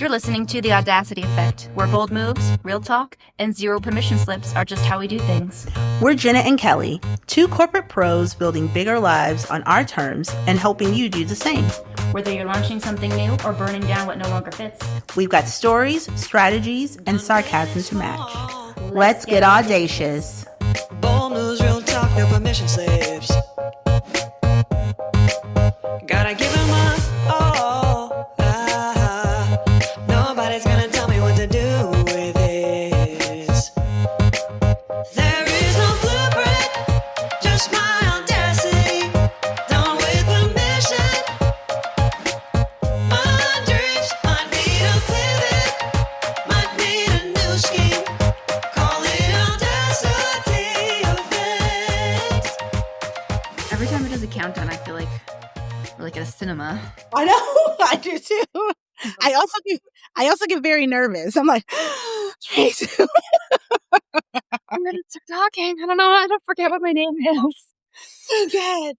You're listening to The Audacity Effect, where bold moves, real talk, and zero permission slips are just how we do things. We're Jenna and Kelly, two corporate pros building bigger lives on our terms and helping you do the same. Whether you're launching something new or burning down what no longer fits, we've got stories, strategies, and sarcasm to match. Let's get audacious. Bold moves, real talk, no permission slips. Gotta give him my all. Nobody's gonna tell me what to do with this. There is no blueprint, just my audacity. Done with permission. My dreams might need a pivot, might need a new scheme. Call it Audacity Effect. every time it does a countdown, I feel like we're like at a cinema. I know, I do too. I also get very nervous. I'm like, 3, 2. I'm gonna start talking. I don't know. I don't forget what my name is. So good.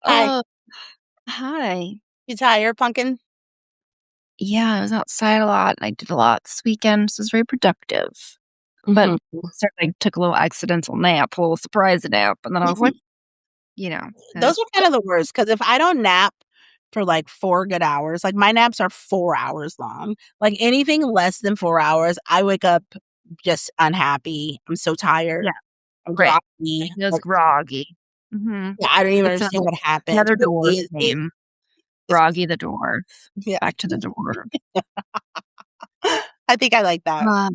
Hi. Hi. You tired, pumpkin? Yeah, I was outside a lot and I did a lot this weekend. So it was very productive. But I took a little accidental nap, a little surprise nap. And then I was like, Those are kind of the worst, because if I don't nap for like 4 good hours, like my naps are 4 hours long. Like anything less than 4 hours, I wake up just unhappy. I'm so tired. Yeah. I'm Great. groggy. It was groggy. Yeah, I don't even It's understand what happened. Another What dwarf is it? name. Groggy the dwarf. Yeah. Back to the dwarf. I think I like that.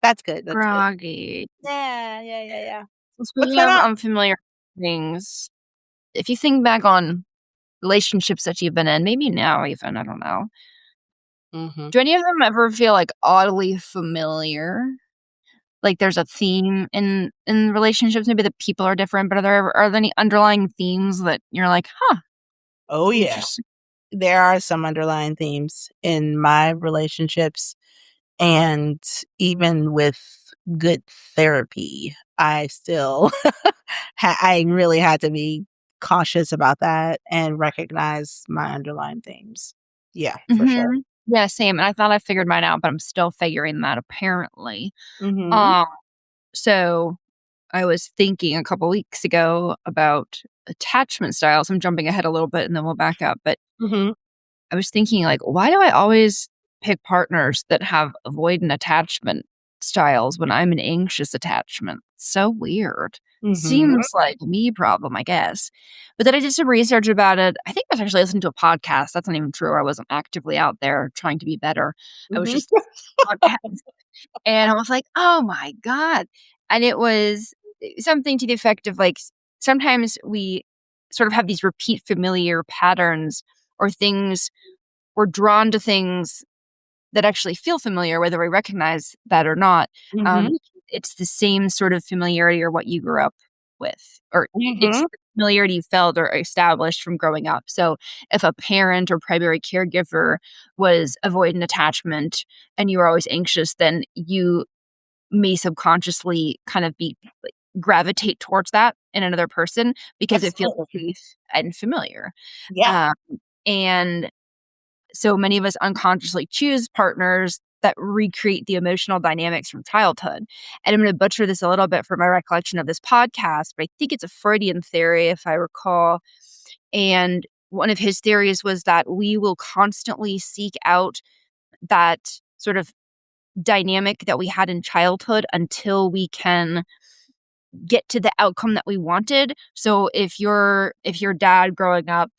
That's good. That's Groggy. good. Yeah. Speaking going of on? unfamiliar things, if you think back on relationships that you've been in, maybe now even, I don't know. Do any of them ever feel like oddly familiar? Like there's a theme in relationships, maybe the people are different, but are there any underlying themes that you're like, huh? Oh, yeah. Interesting. There are some underlying themes in my relationships. And even with good therapy, I still, I really had to be cautious about that and recognize my underlying themes. Yeah, for sure. Yeah, same. And I thought I figured mine out, but I'm still figuring that apparently. Mhm. So I was thinking a couple weeks ago about attachment styles. I'm jumping ahead a little bit and then we'll back up. But Mhm. I was thinking, like, why do I always pick partners that have avoidant attachment styles when I'm an anxious attachment? So weird. Mhm. Seems like a me problem, I guess. But then I did some research about it. I think I was actually listening to a podcast. That's not even true. I wasn't actively out there trying to be better. I was just podcast. And I was like, oh my God. And it was something to the effect of like, sometimes we sort of have these repeat familiar patterns or things, we're drawn to things that actually feel familiar, whether we recognize that or not. Mhm. It's the same sort of familiarity or what you grew up with, or it's Mhm. the familiarity you felt or established from growing up. So if a parent or primary caregiver was avoidant attachment and you were always anxious, then you may subconsciously kind of be gravitate towards that in another person because it feels Absolutely. safe and familiar. Yeah. And so many of us unconsciously choose partners that recreate the emotional dynamics from childhood. And I'm going to butcher this a little bit for my recollection of this podcast, but I think it's a Freudian theory, if I recall. And one of his theories was that we will constantly seek out that sort of dynamic that we had in childhood until we can get to the outcome that we wanted. So if your dad growing up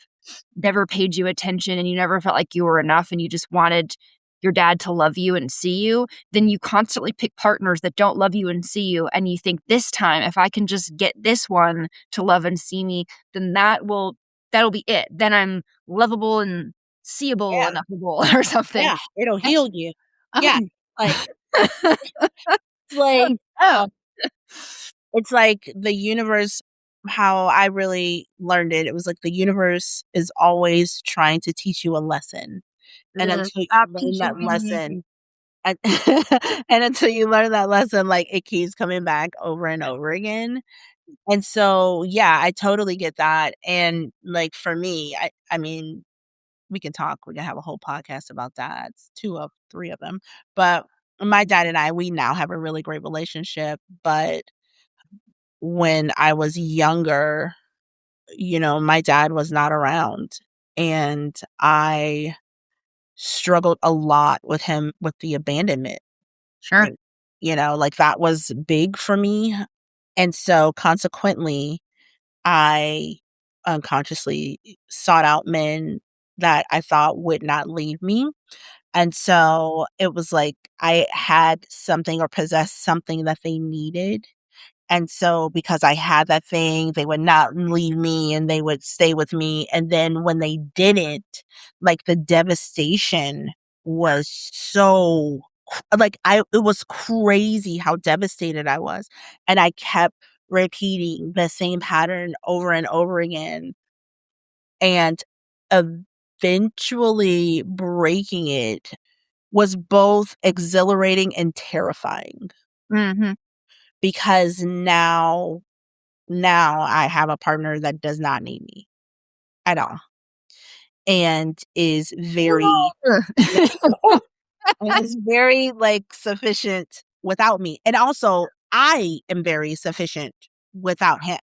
never paid you attention and you never felt like you were enough and you just wanted your dad to love you and see you, then you constantly pick partners that don't love you and see you. And you think, this time, if I can just get this one to love and see me, then that'll be it. Then I'm lovable and seeable and lovable or something. Yeah. It'll heal you. Yeah. Like, Oh. it's like the universe, how I really learned it. It was like the universe is always trying to teach you a lesson. And until you learn that lesson, and, and until you learn that lesson, like it keeps coming back over and over again. And so, yeah, I totally get that. And like for me, I mean, we can talk. We can have a whole podcast about dads, 2 of 3 of them. But my dad and I, we now have a really great relationship, but when I was younger, my dad was not around, and I struggled a lot with him with the abandonment Sure. thing. Like, that was big for me, and so consequently, I unconsciously sought out men that I thought would not leave me, and so it was like I had something or possessed something that they needed, and so because I had that thing, they would not leave me and they would stay with me, and then when they didn't, like, the devastation was so like, it was crazy how devastated I was, and I kept repeating the same pattern over and over again, and eventually breaking it was both exhilarating and terrifying Mhm. because now I have a partner that does not need me at all and is very and is very, like, sufficient without me, and also I am very sufficient without him,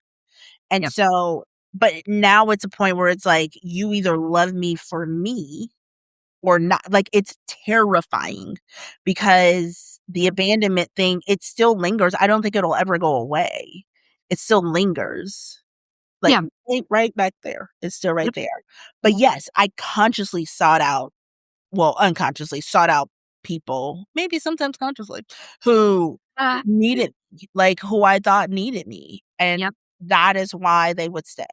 and Yep. so but now it's a point where it's like, you either love me for me or not. Like, it's terrifying because the abandonment thing, it still lingers. I don't think it'll ever go away. It still lingers. Like, Yeah. right back there. It's still right Yep. there. But yes, I consciously unconsciously sought out people, maybe sometimes consciously, who needed me, like, who I thought needed me, and Yep. that is why they would stay,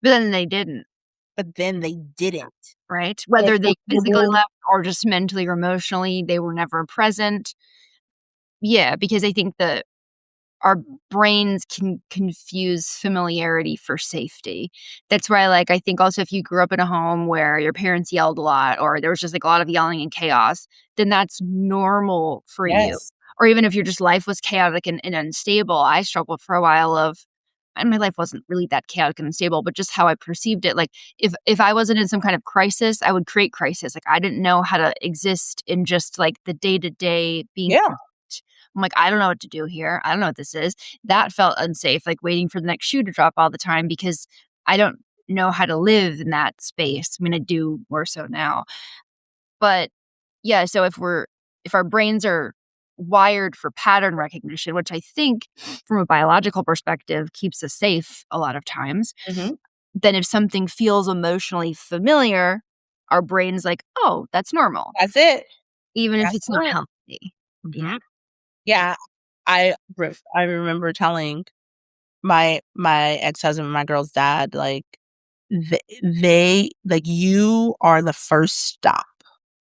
But then they didn't, but then they didn't. right? And Whether they physically left or just mentally or emotionally, they were never present. Yeah, because I think that our brains can confuse familiarity for safety. That's why, like, I think also if you grew up in a home where your parents yelled a lot or there was just, like, a lot of yelling and chaos, then that's normal for you. Yes. Or even if your just life was chaotic and unstable. I struggled for a while of and my life wasn't really that chaotic and unstable, but just how I perceived it. Like, if I wasn't in some kind of crisis, I would create crisis. Like, I didn't know how to exist in just, like, the day-to-day being Yeah. I'm like, "I don't know what to do here. I don't know what this is." That felt unsafe, like waiting for the next shoe to drop all the time because I don't know how to live in that space. I mean, I do more so now. But, yeah, so if our brains are wired for pattern recognition, which I think from a biological perspective keeps us safe a lot of times, Mhm. then if something feels emotionally familiar, our brain's like, "Oh, that's normal," That's it. even if That's it's not it. healthy. Yeah. Mhm. Yeah. I remember telling my ex-husband, my girl's dad, like, they like, you are the first stop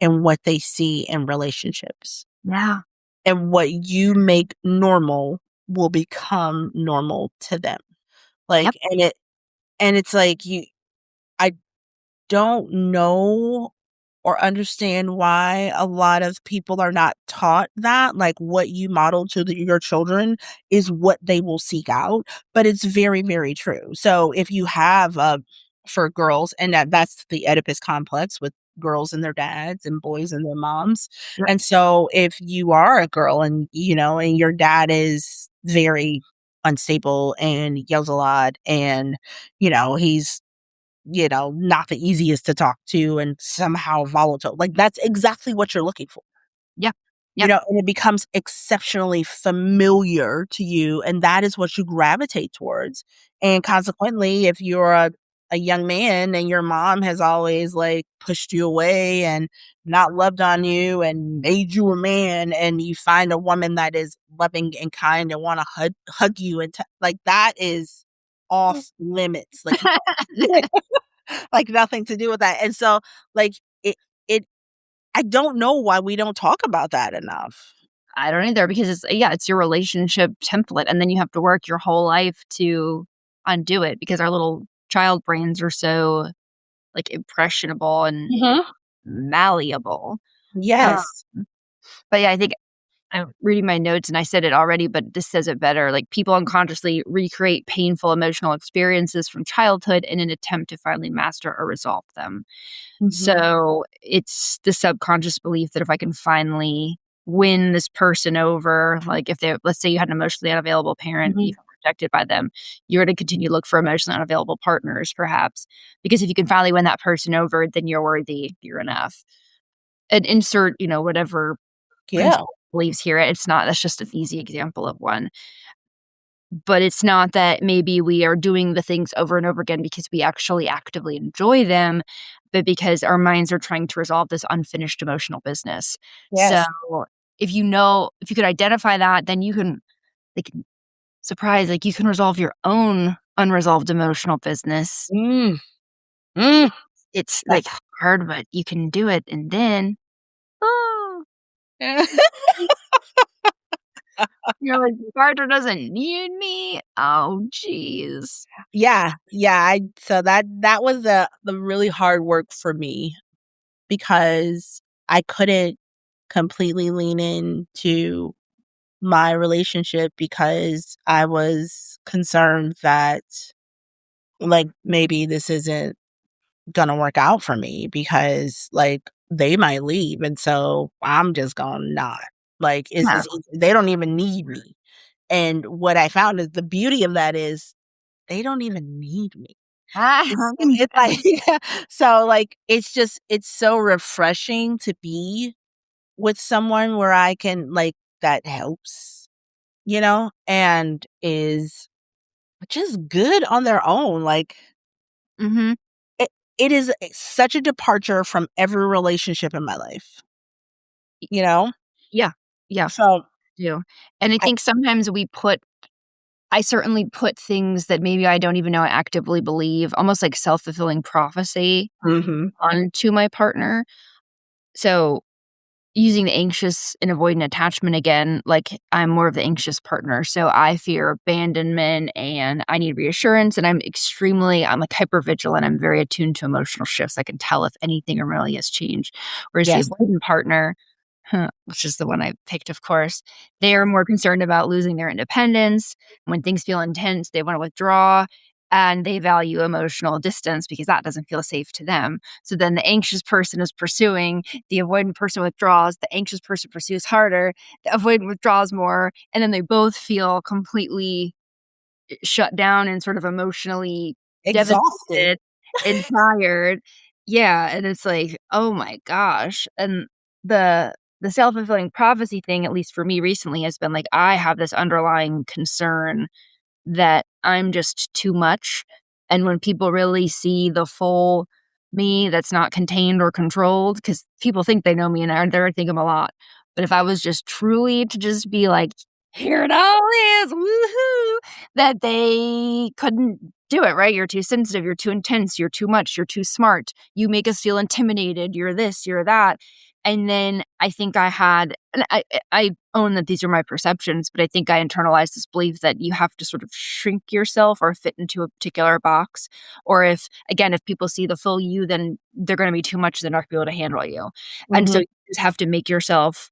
in what they see in relationships, Yeah. and what you make normal will become normal to them. Yep. Like, and it's like, I don't know or understand why a lot of people are not taught that, like, what you model to your children is what they will seek out, but it's very, very true. So if you have, for girls, and that's the Oedipus complex with girls and their dads and boys and their moms, Yep. and so if you are a girl and, and your dad is very unstable and yells a lot and, he's not the easiest to talk to and somehow volatile. Like, that's exactly what you're looking for, Yeah. Yep. and it becomes exceptionally familiar to you, and that is what you gravitate towards. And consequently, if you're a young man and your mom has always, like, pushed you away and not loved on you and made you a man, and you find a woman that is loving and kind and want to hug you and like, that is off limits. Like, like, nothing to do with that, and so, like, it I don't know why we don't talk about that enough. I don't either because it's your relationship template, and then you have to work your whole life to undo it because our little child brains are so, like, impressionable and Mhm. malleable. Uh, Yes. but yeah, I think I'm reading my notes and I said it already, but this says it better. Like people unconsciously recreate painful emotional experiences from childhood in an attempt to finally master or resolve them. Mhm. So it's the subconscious belief that if I can finally win this person over, like if they, let's say you had an emotionally unavailable parent, you Mhm. feel rejected by them, you're going to continue to look for emotionally unavailable partners, perhaps, because if you can finally win that person over, then you're worthy, you're enough. And insert, whatever Yeah. principle believes here. It's not, that's just an easy example of one. But it's not that maybe we are doing the things over and over again because we actually actively enjoy them, but because our minds are trying to resolve this unfinished emotional business. So Yes. if you could identify that, then you can, like, surprise, like you can resolve your own unresolved emotional business. Mm. Mm. It's That like hard, but you can do it. And then, oh, you're like, the partner doesn't need me. Oh, jeez. Yeah, yeah, so that was the really hard work for me because I couldn't completely lean into my relationship because I was concerned that, like, maybe this isn't gonna work out for me because, like, they might leave, and so I'm just gonna not. Like, Yeah. they don't even need me, and what I found is the beauty of that is they don't even need me. It's like so, like, it's so refreshing to be with someone where I can, like, that helps, and is just good on their own, like, Mhm. it it is such a departure from every relationship in my life, you know? Yeah. Yeah. So, Do. And I I think sometimes I certainly put things that maybe I don't even know I actively believe, almost like self-fulfilling prophecy Mhm. onto my partner. So, using the anxious and avoidant attachment again, like, I'm more of the anxious partner, so I fear abandonment and I need reassurance, and I'm, like, hyper vigilant, I'm very attuned to emotional shifts, I can tell if anything really has changed. Whereas the Yes. avoidant partner, which is the one I picked, of course, they are more concerned about losing their independence. When things feel intense, they wanna withdraw, and they value emotional distance because that doesn't feel safe to them. So then the anxious person is pursuing, the avoidant person withdraws, the anxious person pursues harder, the avoidant withdraws more, and then they both feel completely shut down and sort of emotionally Exhausted. devastated and tired. Yeah, and it's like, "Oh my gosh." And the the self-fulfilling prophecy thing, at least for me recently, has been like, I have this underlying concern that I'm just too much, and when people really see the full me that's not contained or controlled, because people think they know me and I think I'm a lot, but if I was just truly to just be like, "Here it all is, woohoo," that they couldn't do it, right? You're too sensitive, you're too intense, you're too much, you're too smart, you make us feel intimidated, you're this, you're that, and then I think I had and I own that these are my perceptions, but I think I internalized this belief that you have to sort of shrink yourself or fit into a particular box. Or if, again, if people see the full you, then they're going to be too much. They're not going to be able to handle you. And so Mhm. you just have to make yourself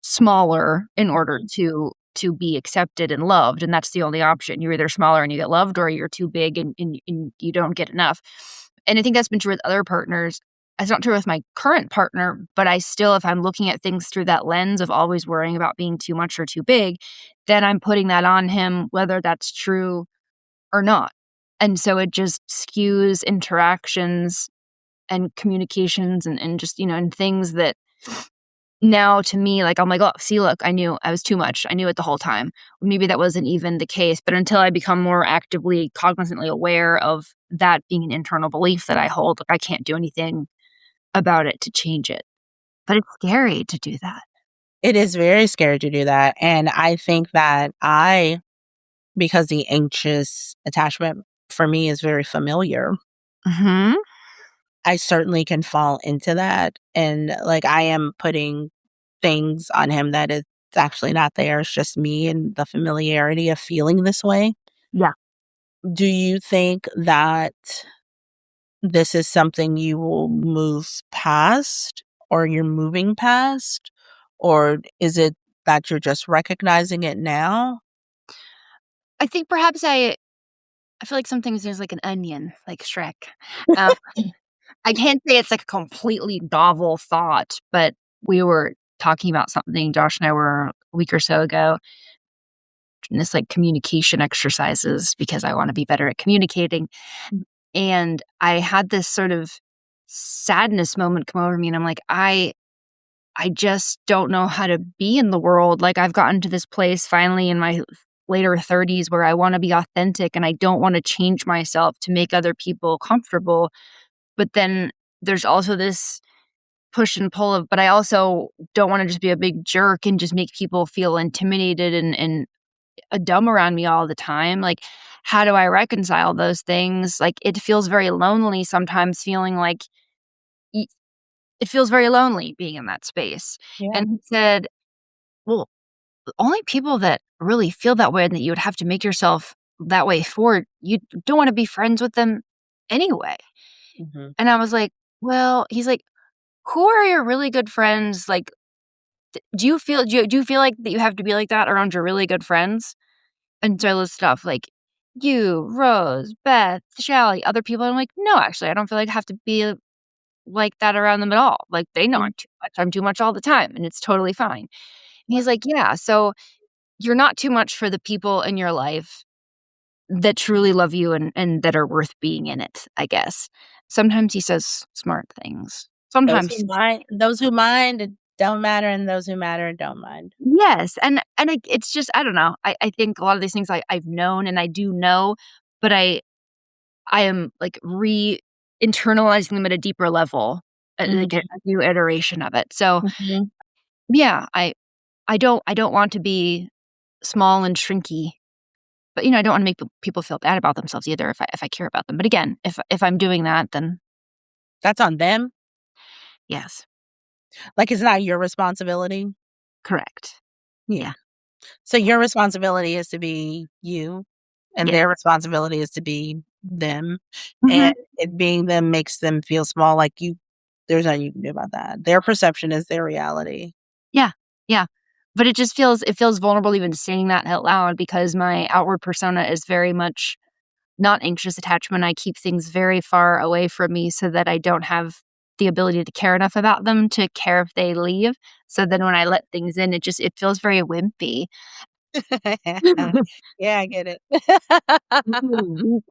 smaller in order to be accepted and loved. And that's the only option. You're either smaller and you get loved, or you're too big and you don't get enough. And I think that's been true with other partners. It's not true with my current partner, but I still, if I'm looking at things through that lens of always worrying about being too much or too big, then I'm putting that on him, whether that's true or not. And so it just skews interactions and communications and just, and things that now to me, like, I'm like, "Oh, see, look, I knew I was too much. I knew it the whole time." Maybe that wasn't even the case, but until I become more actively, cognizantly aware of that being an internal belief that I hold, like, I can't do anything about it to change it. But it's scary to do that. It is very scary to do that, and I think that because the anxious attachment for me is very familiar, Mhm. I certainly can fall into that, and, like, I am putting things on him that it's actually not there, it's just me and the familiarity of feeling this way. Yeah. Do you think that this is something you will move past, or you're moving past, or is it that you're just recognizing it now? I think perhaps I feel like some things there's like an onion, like Shrek. Um, I can't say it's like a completely novel thought, but we were talking about something, Josh and I were a week or so ago, and this like communication exercises because I want to be better at communicating. And I had this sort of sadness moment come over me, and I'm like, I just don't know how to be in the world. Like, I've gotten to this place finally in my later 30s where I wanna be authentic and I don't wanna change myself to make other people comfortable. But then there's also this push and pull of, but I also don't wanna just be a big jerk and just make people feel intimidated and dumb around me all the time. Like, how do I reconcile those things? Like, it feels very lonely sometimes feeling like y it feels very lonely being in that space. Yeah. And he said, "Well, the only people that really feel that way and that you would have to make yourself that way for, you don't wanna be friends with them anyway." Mhm. And I was like, "Well," he's like, "Who are your really good friends? Like, do you feel like that you have to be like that around your really good friends?" And so I listed off, like, you, Rose, Beth, Shelly, other people. I'm like, "No, actually, I don't feel like I have to be like that around them at all. Like, they know Mhm. I'm too much. I'm too much all the time, and it's totally fine." And he's like, "Yeah, so you're not too much for the people in your life that truly love you and that are worth being in it, I guess." Sometimes he says smart things. Sometimes Those who mind and don't matter, and those who matter and don't mind. yes, and it's just I don't know. I think a lot of these things I've known and I do know, but I am, like, internalizing them at a deeper level, like, a Mhm. new iteration of it. So, Mhm. yeah, I don't want to be small and shrinky, but, I don't wanna make people feel bad about themselves either if I care about them. But again, if I'm doing that, then That's on them. yes, Like, it's not your responsibility. correct. Yeah. Yeah, So your responsibility is to be you, and yeah. their responsibility is to be them, and Mhm. it being them makes them feel small, like, there's nothing you can do about that. Their perception is their reality. Yeah, yeah. But it feels vulnerable even saying that out loud because my outward persona is very much not anxious attachment. I keep things very far away from me so that I don't have the ability to care enough about them to care if they leave. So then when I let things in, it feels very wimpy. Yeah, I get it.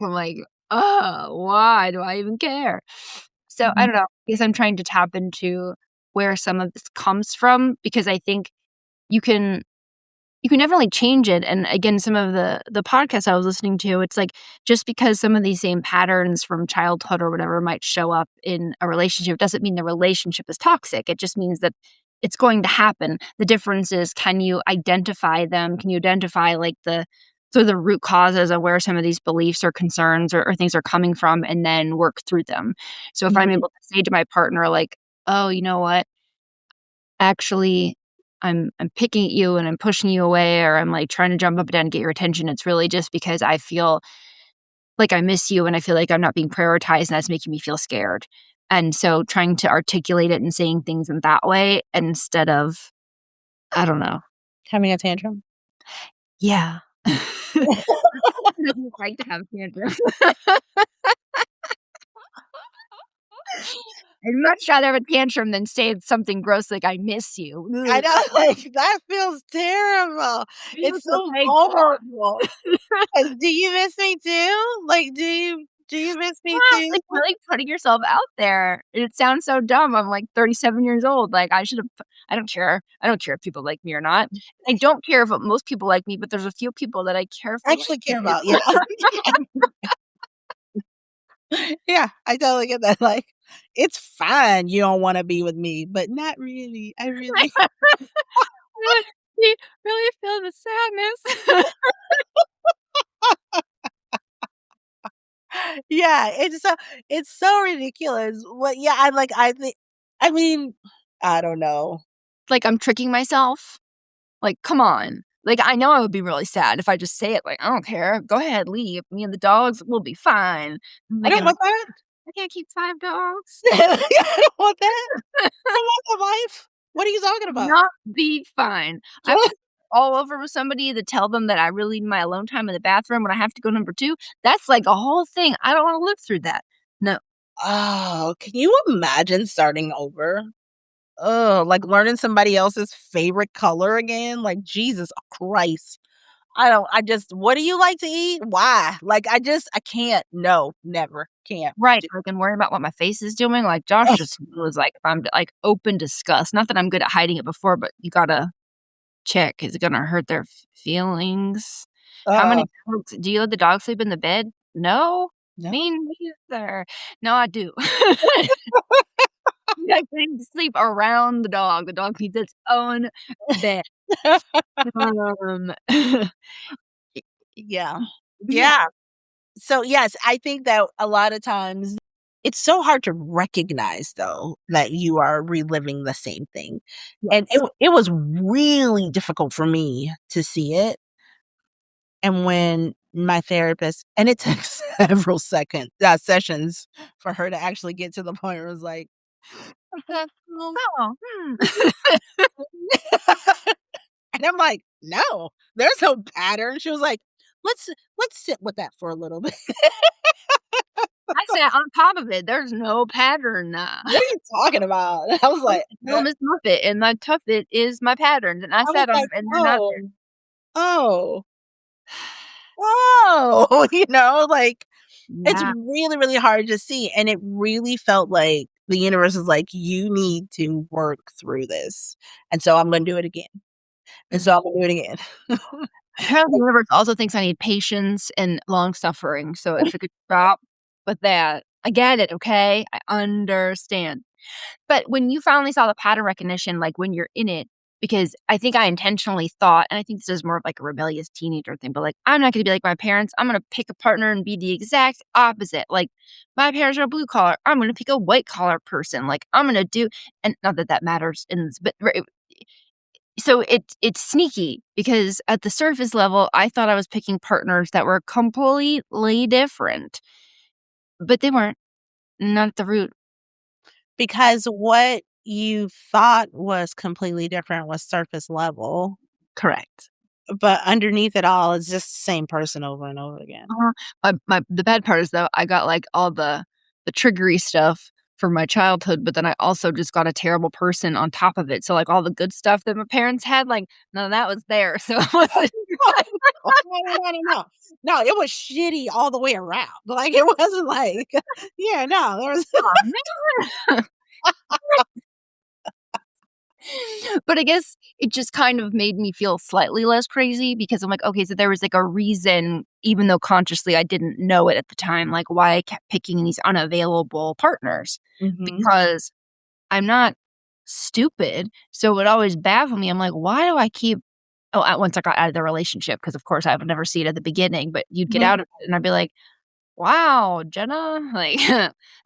I'm like, "Oh, why do I even care?" So I Mhm, don't know. I guess I'm trying to tap into where some of this comes from because I think you can you can definitely change it. And again, some of the podcasts I was listening to, it's like just because some of these same patterns from childhood or whatever might show up in a relationship doesn't mean the relationship is toxic. It just means that it's going to happen. The difference is, can you identify them? Can you identify like the root causes of where some of these beliefs or concerns or things are coming from and then work through them? So if I'm mhm. able to say to my partner, like, "Oh, you know what? Actually, I'm picking at you and I'm pushing you away, or I'm, like, trying to jump up and down and get your attention. It's really just because I feel like I miss you and I feel like I'm not being prioritized, and that's making me feel scared." And so trying to articulate it and saying things in that way instead of I don't know. Having a tantrum? Yeah. Doesn't like to have tantrums. I'd much rather have a tantrum than say something gross like, "I miss you." I Ugh. know, like, that feels terrible. Feels It's so like vulnerable. Like, "Do you miss me too?" Like, "Do you miss me yeah, too?" like, really putting yourself out there, and it sounds so dumb. I'm, like, 37 years old, like, I should've I don't care. I don't care if people like me or not. I don't care if most people like me, but there's a few people that I care for Actually liking care me. about, yeah. Yeah, I totally get that, like, "It's fine you don't wanna be with me, but not really, I really." Really you really feel the sadness. Yeah, it's so ridiculous. What yeah, I think I mean, I don't know. Like, I'm tricking myself. Like, come on. Like, I know I would be really sad if I just say it, like, "I don't care. Go ahead, leave. Me and the dogs will be fine." I'm I like, don't want that. I can't keep 5 dogs. I don't want that. I want the life. What are you talking about? Not be fine. I was all over with somebody to tell them that I really need my alone time in the bathroom when I have to go number 2. That's like a whole thing. I don't wanna live through that. No. Oh, can you imagine starting over? Oh, like learning somebody else's favorite color again? Like, Jesus Christ. I just what do you like to eat? Why? Like, I can't. No, never. Can't. Right, I can worry about what my face is doing, like, Josh just was like, if I'm, like, open disgust, not that I'm good at hiding it before, but you gotta check, is it gonna hurt their feelings? How many Uh, folks do you let the dog sleep in the bed? No? no. Me neither. No, I do. I can sleep around the dog needs its own bed. Um, Yeah. yeah, Yeah. So, yes, I think that a lot of times it's so hard to recognize, though, that you are reliving the same thing. And yes. it was really difficult for me to see it. And when my therapist and it took several sessions for her to actually get to the point where it was like, "Um" Oh, and I'm like, "No, there's no pattern." She was like, "Let's let's sit with that for a little bit." I sat on top of it, there's no pattern. "What are you talking about?" I was like, Film is Muppet, and my tuffet is my patterns, and I I was sat on like, them, and they're not "Oh, there. oh, oh," like, it's Yeah. really, really hard to see, and it really felt like the universe is like, "You need to work through this, and so I'm gonna do it again, and so Mhm. I'm gonna do it again." Apparently, the universe also thinks I need patience and long suffering, so if it could stop with that. I get it, okay? I understand. But when you finally saw the pattern recognition, like, when you're in it because I think I intentionally thought and I think this is more of, like, a rebellious teenager thing, but, like, I'm not gonna be like my parents, I'm gonna pick a partner and be the exact opposite, like, my parents are blue collar, I'm gonna pick a white collar person, like, I'm gonna do and not that that matters in this, but so it's sneaky because at the surface level, I thought I was picking partners that were completely different, but they weren't, not at the root. Because what you thought was completely different was surface level, Correct. but underneath it all, it's just the same person over and over again. My the bad part is, though, I got, like, all the triggery stuff from my childhood, but then I also just got a terrible person on top of it, so, like, all the good stuff that my parents had, like, none of that was there, so it wasn't Oh, no. No, it was shitty all the way around. Like, it wasn't like yeah, no, there was Aw, man. But I guess it just kind of made me feel slightly less crazy because I'm like, okay, so there was like a reason, even though consciously I didn't know it at the time, like why I kept picking these unavailable partners Mhm. because I'm not stupid. So it would always baffle me. I'm like, why do I keep once I got out of the relationship, because of course I would never see it at the beginning, but you'd get Mhm. out of it and I'd be like, wow, Jenna, like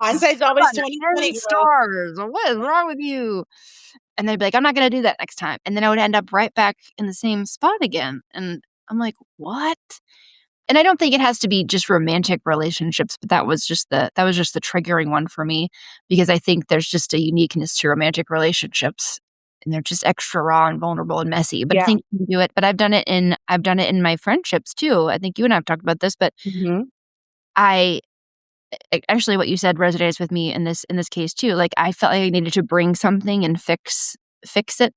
Hindsight's always 20/20, 10 girl. stars. What is wrong with you? And they'd be like, "I'm not gonna do that next time." And then I would end up right back in the same spot again. And I'm like, "What?" And I don't think it has to be just romantic relationships, but that was just the triggering one for me because I think there's just a uniqueness to romantic relationships. And they're just extra raw and vulnerable and messy. But I Yeah. think you can do it. But I've done it in my friendships too. I think you and I have talked about this, but Mhm. I actually, what you said resonates with me in this case too. Like, I felt like I needed to bring something and fix it,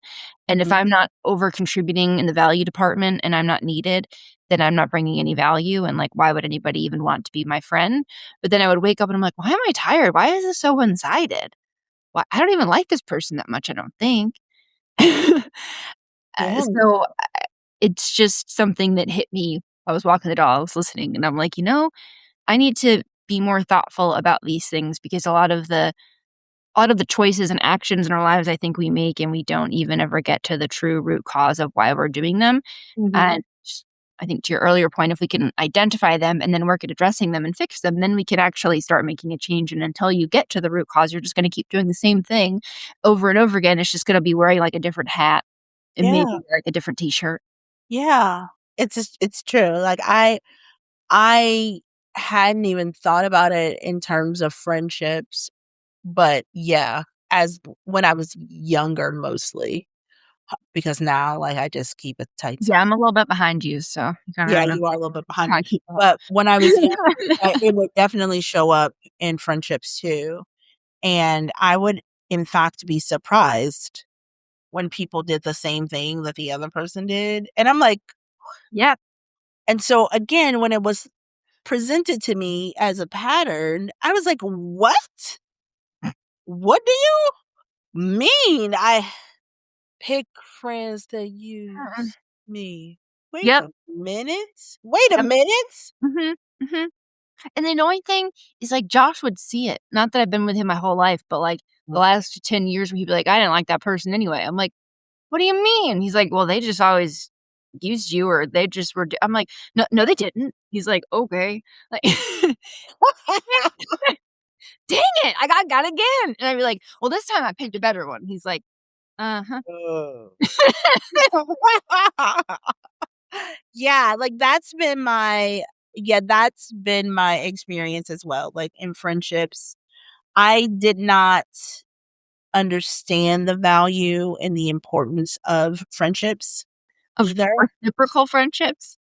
and if Mhm. I'm not over contributing in the value department and I'm not needed, then I'm not bringing any value, and, like, why would anybody even want to be my friend? But then I would wake up and I'm like, "Why am I tired? Why is this so one-sided? Why I don't even like this person that much, I don't think." Yeah. So, it's just something that hit me. I was walking the dog, I was listening, and I'm like, "You know, I need to be more thoughtful about these things because a lot of the choices and actions in our lives I think we make and we don't even ever get to the true root cause of why we're doing them. Mhm. And I think to your earlier point, if we can identify them and then work at addressing them and fix them, then we can actually start making a change. And until you get to the root cause, you're just going to keep doing the same thing over and over again. It's just going to be wearing like a different hat and maybe Yeah. like a different t-shirt. Yeah. It's true. Like, I hadn't even thought about it in terms of friendships, but yeah. as when I was younger mostly, because now, like, I just keep it tight. Yeah, I'm a little bit behind you, so you kinda Yeah, gotta you are a little bit behind try me. to keep up. But when I was young, it would definitely show up in friendships too. And I would, in fact, be surprised when people did the same thing that the other person did. And I'm like, Yep. and so again, when it was presented to me as a pattern, I was like, what? What do you mean? I pick friends that use me. Wait Yep. a minute. Wait a Yep. minute. Mhm. Mhm. And the annoying thing is, like, Josh would see it. Not that I've been with him my whole life, but, like, the last 10 years where he'd be like, "I didn't like that person anyway." I'm like, "What do you mean?" He's like, "Well, they just always used you or they just were" I'm like, "No, no, they didn't." He's like, "Okay." Like, "Dang it, I got again." And I'd be like, "Well, this time I picked a better one." He's like, "Uh-huh." Ugh. Yeah, like that's been my experience as well. Like in friendships, I did not understand the value and the importance of friendships Of either. reciprocal friendships.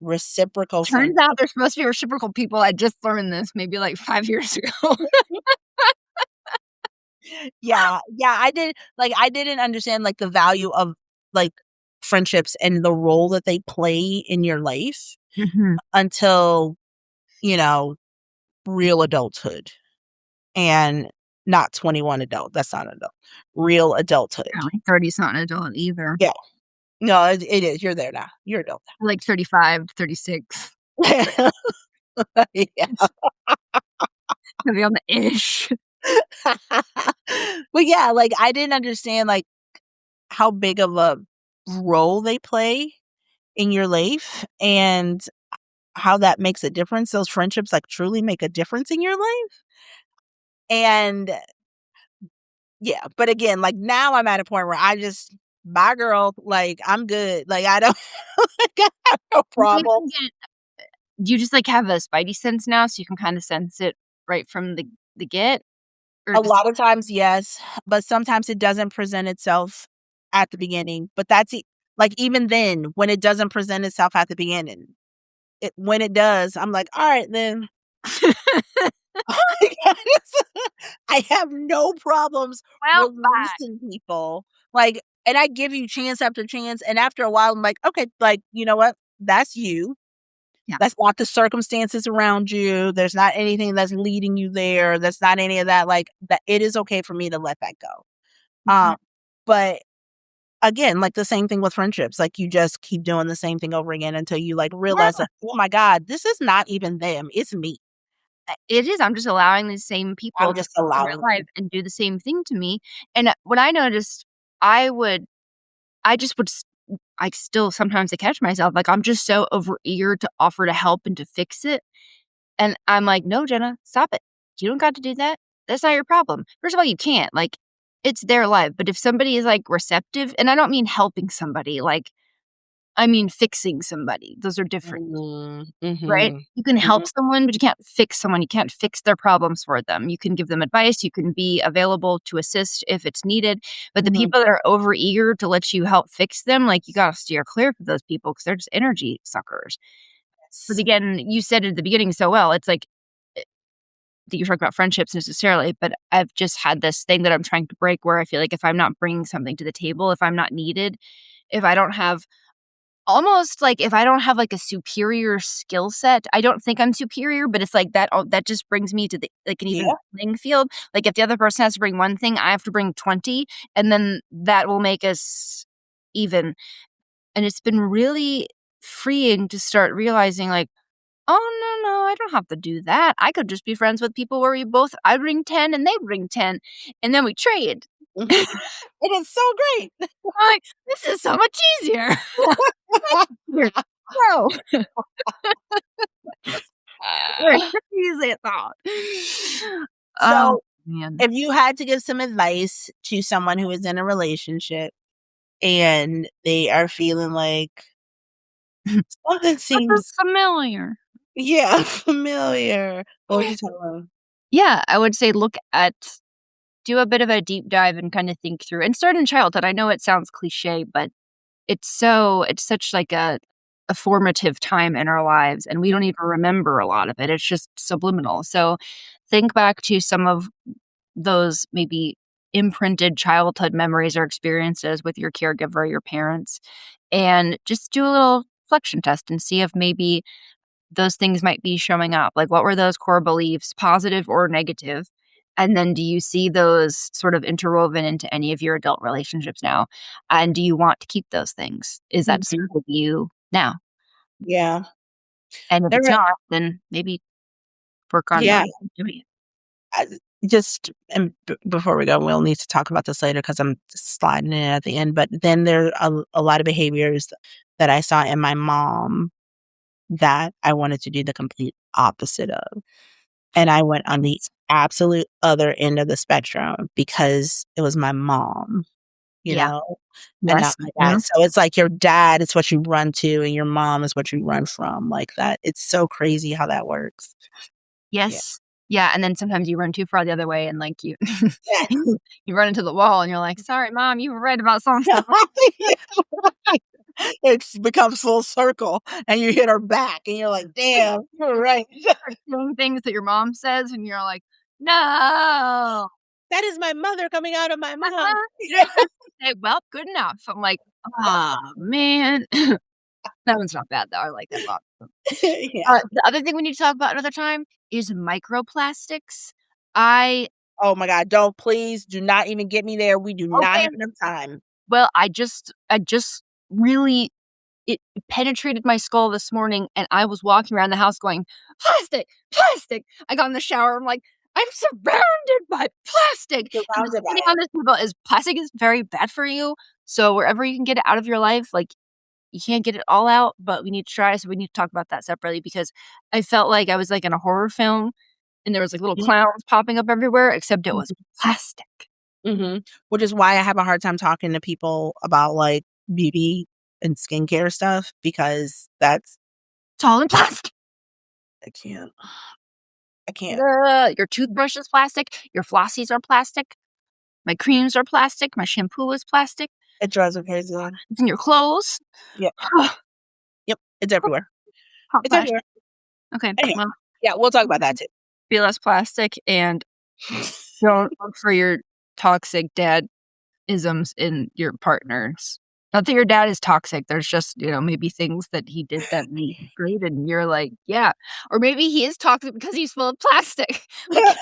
Reciprocal Turns friendship. out there's supposed to be reciprocal people. I just learned this maybe, like, 5 years ago. Yeah, yeah, I didn't understand like the value of like friendships and the role that they play in your life Mhm. until, you know, real adulthood. And not 21 adult, that's not adult. Real adulthood. Apparently 30 is not an adult either. Yeah. No, it is, you're there now. You're adult Like 35, 36. now. Yeah. Gonna be on the ish. But yeah, like, I didn't understand, like, how big of a role they play in your life and how that makes a difference. Those friendships, like, truly make a difference in your life. And yeah, but again, like, now I'm at a point where I just bye, girl, like, I'm good. Like, I don't I have no Do you think problem. you get do you just, like, have a spidey sense now so you can kinda sense it right from the get? Or A does lot of times, yes, but sometimes it doesn't present itself at the beginning, but that's like, even then, when it doesn't present itself at the beginning, when it does, I'm like, "Alright, then." I have no problems Well, bye. releasing people, like, and I give you chance after chance, and after a while, I'm like, "Okay, like, you know what? That's you. Yeah. That's not the circumstances around you. There's not anything that's leading you there. That's not any of that, like, that it is okay for me to let that go." Mhm. But again, like the same thing with friendships, like you just keep doing the same thing over again until you like realize Yeah, that, "Oh my god, this is not even them, it's me. it is, I'm just allowing these same people I'm to just come into my allowing life them." and do the same thing to me, and, what I noticed, I would I just would s I still sometimes I catch myself, like, I'm just so overeager to offer to help and to fix it, and I'm like, "No, Jenna, stop it. You don't got to do that. That's not your problem." First of all, you can't, like, it's their life, but if somebody is, like, receptive and I don't mean helping somebody, like, I mean fixing somebody. Those are different. Mhm, Right? mhm, You can help mhm, someone, but you can't fix someone, you can't fix their problems for them. You can give them advice, you can be available to assist if it's needed, but the mhm. people that are overeager to let you help fix them, like, you gotta steer clear of those people because 'cause they're just energy suckers. But Yes. again, you said at the beginning so well, it's like, that you're talking about friendships necessarily, but I've just had this thing that I'm trying to break where I feel like if I'm not bringing something to the table, if I'm not needed, if I don't have almost like if I don't have, like, a superior skill set, I don't think I'm superior, but it's like that just brings me to the like, an even Yeah. playing field. Like, if the other person has to bring one thing, I have to bring 20, and then that will make us even. And it's been really freeing to start realizing, like, "Oh, no, no, I don't have to do that. I could just be friends with people where we both I bring 10 and they bring 10, and then we trade." Mhm. It is so great. I'm like, "This is so much easier." Here, no. Very easy thought. Oh, So, man. if you had to give some advice to someone who is in a relationship and they are feeling like something This is seems, familiar. yeah, familiar, what would you tell them? Yeah, I would say look at do a bit of a deep dive and kind of think through and start in childhood. I know it sounds cliche, but it's such like a formative time in our lives, and we don't even remember a lot of it. It's just subliminal. So think back to some of those maybe imprinted childhood memories or experiences with your caregiver, your parents, and just do a little reflection test and see if maybe those things might be showing up. Like, what were those core beliefs, positive or negative? And then do you see those sort of interwoven into any of your adult relationships now? And do you want to keep those things? Is that Mhm. with you now? Yeah. And if There it's are not, then maybe work on yeah. doing it. I just and before we go, we'll need to talk about this later because I'm sliding in at the end, but then there are a lot of behaviors that I saw in my mom that I wanted to do the complete opposite of. And I went on the absolute other end of the spectrum because it was my mom, you Yeah. know, and Yes. not my dad. So it's like your dad is what you run to and your mom is what you run from, like that. It's so crazy how that works. Yeah. Yes. Yeah, and then sometimes you run too far the other way and, like, you Yes. you run into the wall and you're like, "Sorry, mom, you were right about some stuff." It becomes full circle and you hit her back and you're like, "Damn, you're right." Start doing things that your mom says and you're like, "No." That is my mother coming out of my mouth. You don't have to say, "Well, good enough." I'm like, "Ah, man." That one's not bad, though. I like that one. Yeah. The other thing we need to talk about another time is microplastics. I Oh my god, don't please do not even get me there. We do not Okay. have enough time. Well, I just really it penetrated my skull this morning, and I was walking around the house going, "Plastic, plastic." I got in the shower, I'm like, "I'm surrounded by plastic." And the Surrounded by thing it. on this table is plastic is very bad for you, so wherever you can get it out of your life, like, you can't get it all out, but we need to try, so we need to talk about that separately because I felt like I was, like, in a horror film, and there was, like, little Mhm, clowns popping up everywhere, except it was plastic. mhm. Which is why I have a hard time talking to people about, like, beauty and skincare stuff because that's It's all in plastic. I can't. I can't. Your toothbrush is plastic, your flossies are plastic, my creams are plastic, my shampoo is plastic, It drives me crazy. it's in your clothes. Yep, yep, it's everywhere. Hot It's flash. everywhere. Okay, Anyhow, well, yeah, we'll talk about that too. be less plastic and don't look for your toxic dad-isms in your partners. Not that your dad is toxic, there's just, maybe things that he did that made you great and you're like, "Yeah." Or maybe he is toxic because he's full of plastic. Like,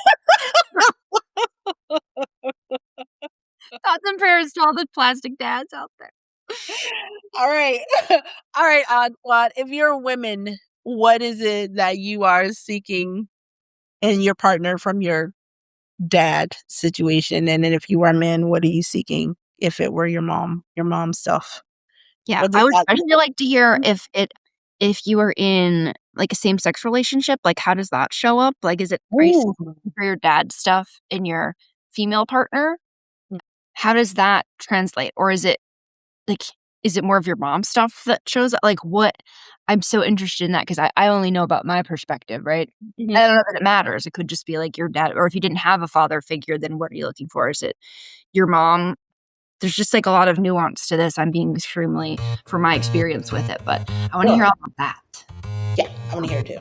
thoughts and prayers to all the plastic dads out there. All right. All right, Odd. If you're women, what is it that you are seeking in your partner from your dad situation? And then if you are men, what are you seeking if it were your mom stuff? Yeah, What I does would that especially like to hear if you are in, like, a same-sex relationship, like, how does that show up? Like, are you Ooh. seeing for your dad stuff in your female partner? Mm, How does that translate? Or like, is it more of your mom stuff that shows up? Like, what I'm so interested in that because I only know about my perspective, right? mhm. I don't know that it matters. It could just be, like, your dad or if you didn't have a father figure, then what are you looking for? Is it your mom? There's just, like, a lot of nuance to this. I'm being extremely from my experience with it, but I wanna hear Sure. all about that. Yeah, I wanna hear it too.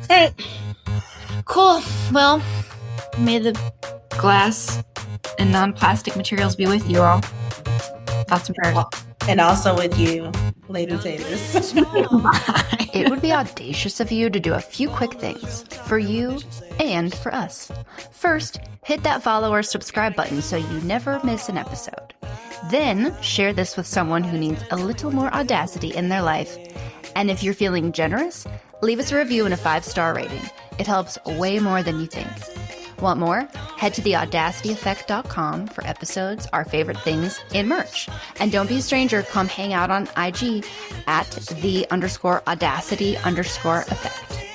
All right. Cool. Well, may the glass and non-plastic materials be with you all. Thoughts and prayers. And also with you, Lady Taters. It would be audacious of you to do a few quick things for you and for us. First, hit that follow or subscribe button so you never miss an episode. Then, share this with someone who needs a little more audacity in their life. And if you're feeling generous, leave us a review and a 5-star rating. It helps way more than you think. Want more? Head to theaudacityeffect.com for episodes, our favorite things, and merch. And don't be a stranger, come hang out on IG at @the_audacity_effect.